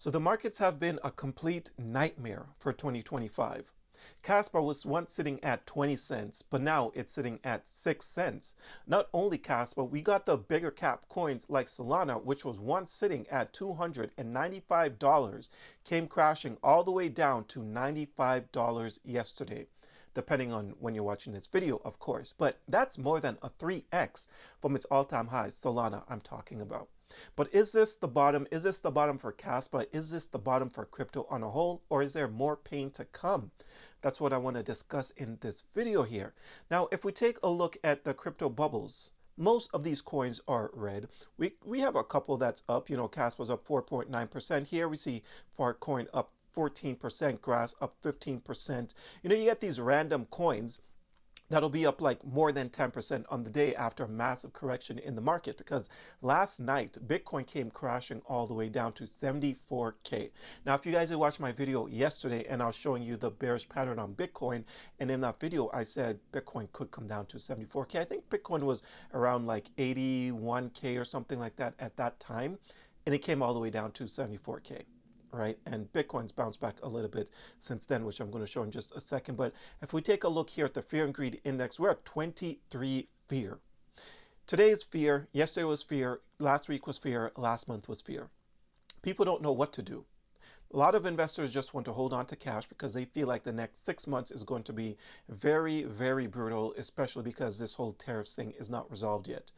So the markets have been a complete nightmare for 2025. Kaspa was once sitting at 20 cents, but now it's sitting at 6 cents. Not only Kaspa, we got the bigger cap coins like Solana, which was once sitting at $295, came crashing all the way down to $95 yesterday, depending on when you're watching this video, of course. But that's more than a 3x from its all-time highs, Solana I'm talking about. But is this the bottom? Is this the bottom for Kaspa? Is this the bottom for crypto on a whole? Or is there more pain to come? That's what I want to discuss in this video here. Now, if we take a look at the crypto bubbles, most of these coins are red. We have a couple that's up. You know, Kaspa's up 4.9%. Here we see Farcoin up 14%, Grass up 15%. You know, you get these random coins that'll be up like more than 10% on the day after a massive correction in the market, because last night Bitcoin came crashing all the way down to 74K. Now, if you guys had watched my video yesterday and I was showing you the bearish pattern on Bitcoin, and in that video I said Bitcoin could come down to 74K. I think Bitcoin was around like 81K or something like that at that time, and it came all the way down to 74K. Right? And Bitcoin's bounced back a little bit since then, which I'm going to show in just a second. But if we take a look here at the fear and greed index, we're at 23 fear. Today is fear. Yesterday was fear. Last week was fear. Last month was fear. People don't know what to do. A lot of investors just want to hold on to cash because they feel like the next 6 months is going to be very, very brutal, especially because this whole tariffs thing is not resolved yet.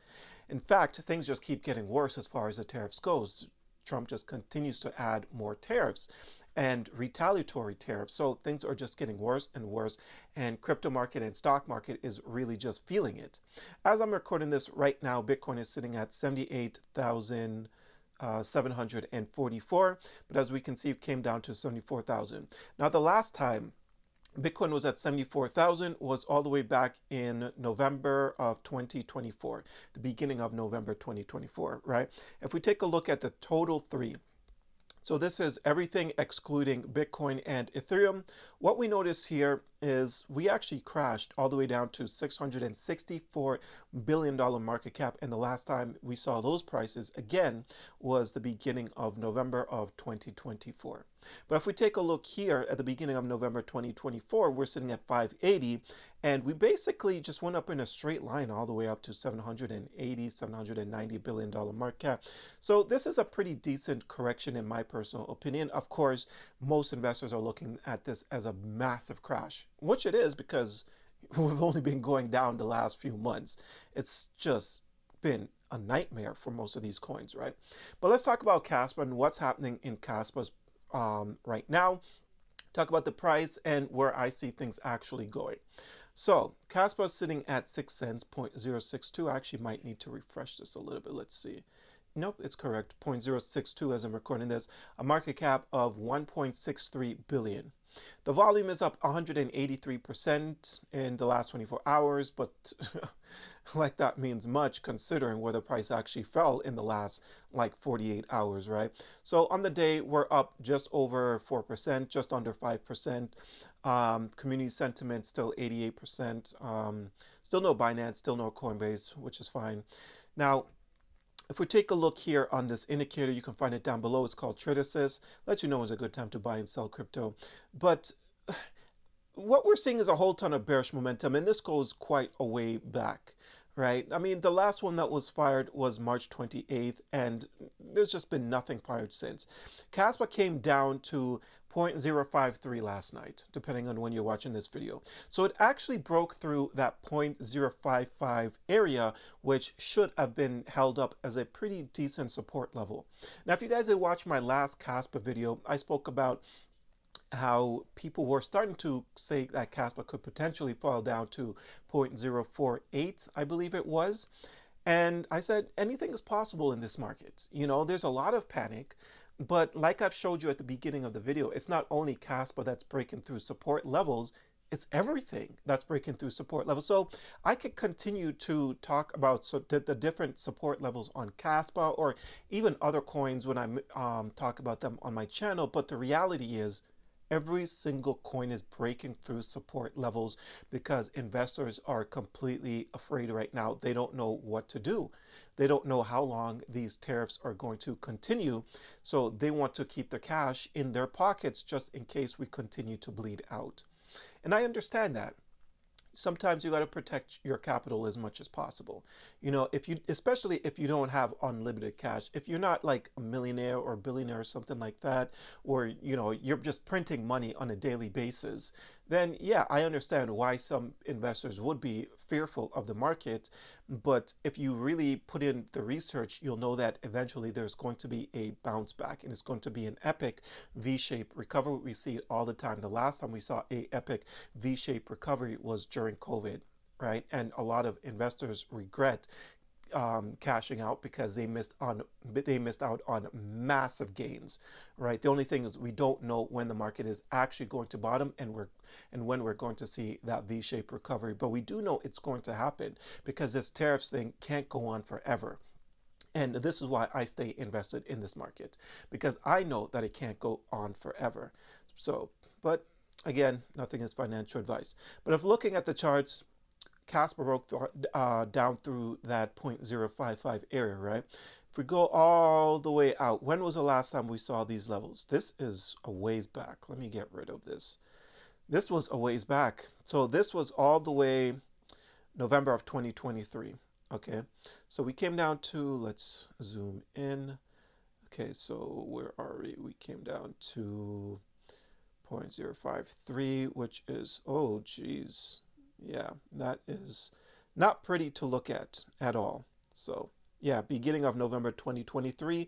In fact, things just keep getting worse as far as the tariffs goes. Trump just continues to add more tariffs and retaliatory tariffs. So things are just getting worse and worse, and crypto market and stock market is really just feeling it. As I'm recording this right now, Bitcoin is sitting at 78,744, but as we can see, it came down to 74,000. Now, the last time Bitcoin was at 74,000 was all the way back in November of 2024, the beginning of November 2024, right? If we take a look at the total three, so this is everything excluding Bitcoin and Ethereum. What we notice here is we actually crashed all the way down to $664 billion market cap. And the last time we saw those prices again was the beginning of November of 2024. But if we take a look here at the beginning of November 2024, we're sitting at 580, and we basically just went up in a straight line all the way up to $790 billion market cap. So this is a pretty decent correction in my personal opinion. Of course, most investors are looking at this as a massive crash, which it is because we've only been going down the last few months. It's just been a nightmare for most of these coins, right? But let's talk about Kaspa and what's happening in Kaspa's right now. Talk about the price and where I see things actually going. So Kaspa is sitting at 6 cents, 0.062. I actually might need to refresh this a little bit. Let's see. Nope, it's correct. 0.062 as I'm recording this. A market cap of 1.63 billion. The volume is up 183% in the last 24 hours, but like that means much considering where the price actually fell in the last like 48 hours, right? So on the day, we're up just over 4%, just under 5%. Community sentiment still 88%. Still no Binance, still no Coinbase, which is fine. Now, if we take a look here on this indicator, you can find it down below. It's called Trade Assist. Lets you know it's a good time to buy and sell crypto. But what we're seeing is a whole ton of bearish momentum, and this goes quite a way back, right? I mean, the last one that was fired was March 28th, and there's just been nothing fired since. Kaspa came down to 0.053 last night, depending on when you're watching this video. So it actually broke through that 0.055 area, which should have been held up as a pretty decent support level. Now, if you guys had watched my last Kaspa video, I spoke about how people were starting to say that Kaspa could potentially fall down to 0.048, I believe it was. And I said, anything is possible in this market. You know, there's a lot of panic. But like I've showed you at the beginning of the video, it's not only Kaspa that's breaking through support levels, it's everything that's breaking through support levels. So I could continue to talk about the different support levels on Kaspa or even other coins when I talk about them on my channel. But the reality is Every single coin is breaking through support levels because investors are completely afraid right now. They don't know what to do. They don't know how long these tariffs are going to continue. So they want to keep the cash in their pockets just in case we continue to bleed out. And I understand that. Sometimes you got to protect your capital as much as possible. If you, especially if you don't have unlimited cash, if you're not like a millionaire or billionaire or something like that, or you're just printing money on a daily basis, then yeah, I understand why some investors would be fearful of the market. But if you really put in the research, you'll know that eventually there's going to be a bounce back, and it's going to be an epic V-shaped recovery. We see it all the time. The last time we saw a epic V-shaped recovery was during COVID, right? And a lot of investors regret cashing out because they missed out on massive gains, right? The only thing is we don't know when the market is actually going to bottom, and when we're going to see that V-shaped recovery. But we do know it's going to happen because this tariffs thing can't go on forever. And this is why I stay invested in this market, because I know that it can't go on forever. So, but again, nothing is financial advice. But if looking at the charts, Kaspa broke down through that 0.055 area, right? If we go all the way out, when was the last time we saw these levels? This is a ways back. Let me get rid of this. This was a ways back. So this was all the way November of 2023. Okay, so we came down to, let's zoom in. Okay, so where are we? We came down to 0.053, which is, oh geez, yeah, that is not pretty to look at all. So yeah, beginning of November 2023.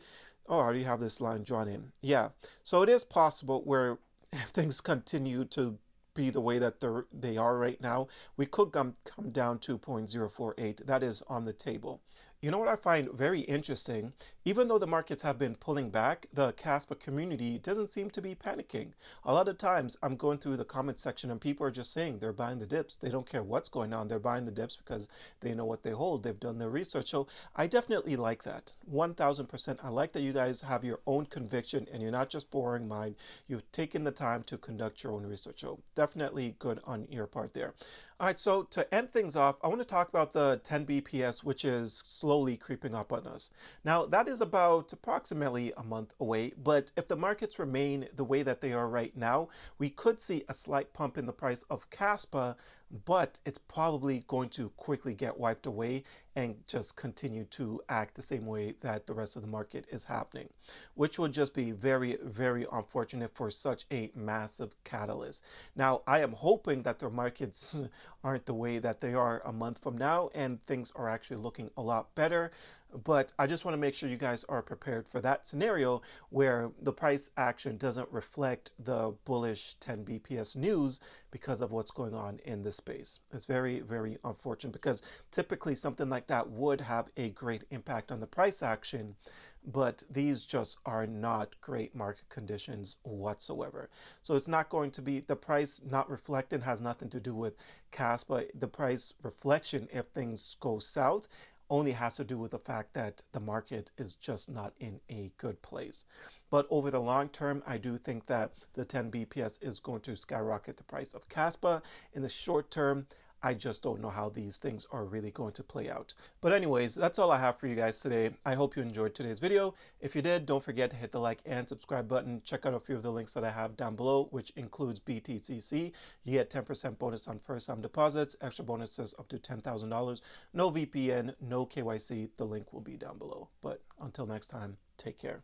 Oh, I already have this line drawn in. Yeah, so it is possible where if things continue to be the way that they are right now, we could come down to 0.048. That is on the table. You know what I find very interesting? Even though the markets have been pulling back, the Kaspa community doesn't seem to be panicking. A lot of times I'm going through the comment section and people are just saying they're buying the dips. They don't care what's going on. They're buying the dips because they know what they hold. They've done their research. So I definitely like that. 1000%. I like that you guys have your own conviction and you're not just borrowing mine. You've taken the time to conduct your own research. So definitely good on your part there. All right, so to end things off, I want to talk about the 10 BPS, which is slowly creeping up on us. Now, that is about approximately a month away, but if the markets remain the way that they are right now, we could see a slight pump in the price of Kaspa, but it's probably going to quickly get wiped away and just continue to act the same way that the rest of the market is happening, which would just be very, very unfortunate for such a massive catalyst. Now, I am hoping that the markets aren't the way that they are a month from now and things are actually looking a lot better. But I just want to make sure you guys are prepared for that scenario where the price action doesn't reflect the bullish 10 BPS news because of what's going on in this space. It's very, very unfortunate because typically something like that would have a great impact on the price action, but these just are not great market conditions whatsoever. So it's not going to be, the price not reflected has nothing to do with Kaspa. The price reflection, if things go south, only has to do with the fact that the market is just not in a good place. But over the long term, I do think that the 10 BPS is going to skyrocket the price of Kaspa. In the short term, I just don't know how these things are really going to play out. But anyways, that's all I have for you guys today. I hope you enjoyed today's video. If you did, don't forget to hit the like and subscribe button. Check out a few of the links that I have down below, which includes BTCC. You get 10% bonus on first-time deposits, extra bonuses up to $10,000. No VPN, no KYC. The link will be down below. But until next time, take care.